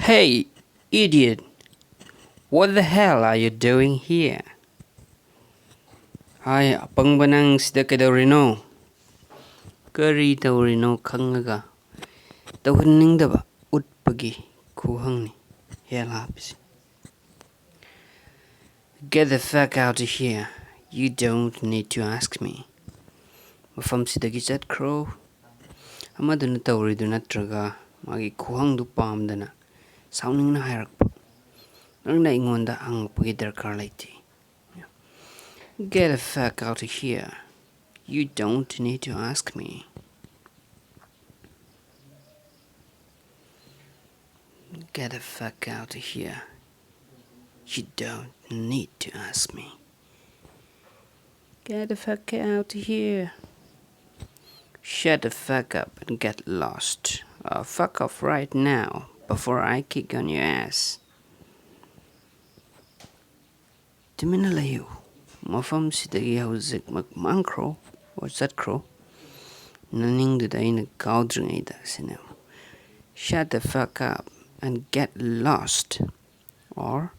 Hey, idiot! What the hell are you doing here? Ay, apang banang sida kaidorino? Kari taurino kangaga. Tauhaningdaba utpagi kuhangni. Hell happens. Get the fuck out of here. You don't need to ask me. Mafam sidagi chat crow. Amaduna tauridu natraga magi kuhangdu pamdana. Sounding hairakpa. Nangna ingonda hangpagi darkar laiti. Get the fuck out of here. You don't need to ask me. Get the fuck out of here. You don't need to ask me. Get the fuck out of here. Shut the fuck up and get lost. Fuck off right now before I kick on your ass. Tuminalayo. Mafam sidagi hauzik magmangkro or zatkro. Naning duday nagkaudringay da sinem. Shut the fuck up and get lost. Or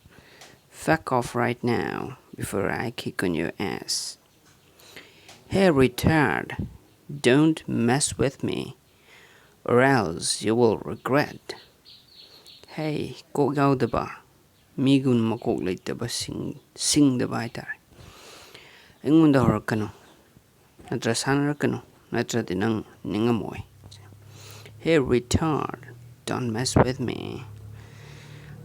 fuck off right now before I kick on your ass. Hey retard, don't mess with me or else you will regret. Hey, kok yaudaba. Migun makok laitaba singdaba itare. Ingunda horakano. Natra sanarakano. Natra dinang ningamoy. Hey retard, don't mess with me.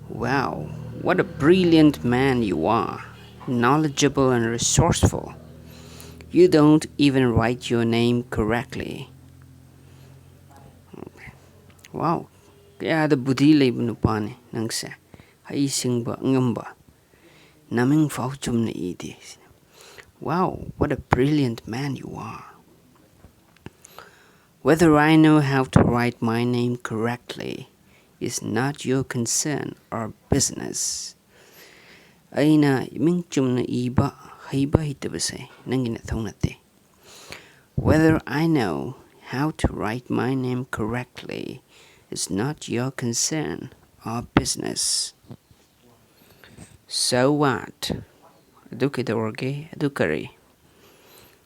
Wow, what a brilliant man you are. Knowledgeable and resourceful. You don't even write your name correctly. Wow, kaya ada budi labun upani nangsa. Hai singba ngamba. Naming fauchum na idi. Wow, what a brilliant man you are. Whether I know how to write my name correctly is not your concern or business. Aina iming chum na iba haiba hitabase nangina thonate. Whether I know how to write my name correctly is not your concern or business. So what?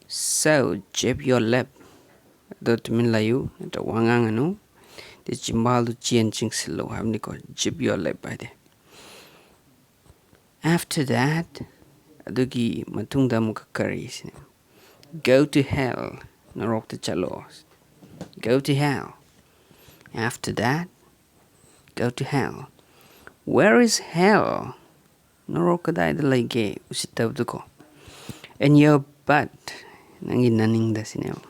So jib your lip. Dotminlayu, the wanganganu. The jimbalu chien ching silo have niko jib your lip by the. After that, adugi matungda mukakari. Go to hell, narok the chalos. Go to hell. After that, go to hell. Where is hell? Narokadai the lege usitavduko. And your butt, nangi naning da sineo.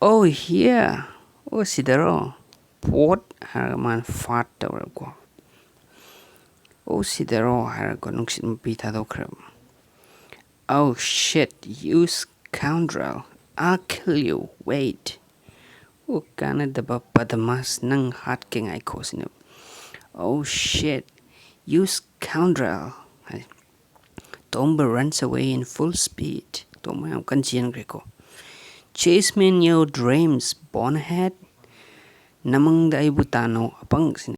Oh, here. Oh, sidero. Port haraman fat tower go. Oh, sidero harago nungshit mapi thadokpa. Oh shit, you scoundrel. I'll kill you. Wait. Oh, Canada padamas nang hot king I cosinip. Oh shit, you scoundrel. Tomba runs away in full speed. Tomba kanchian greko. Chase me in your dreams, born ahead. Namang da ibutano apang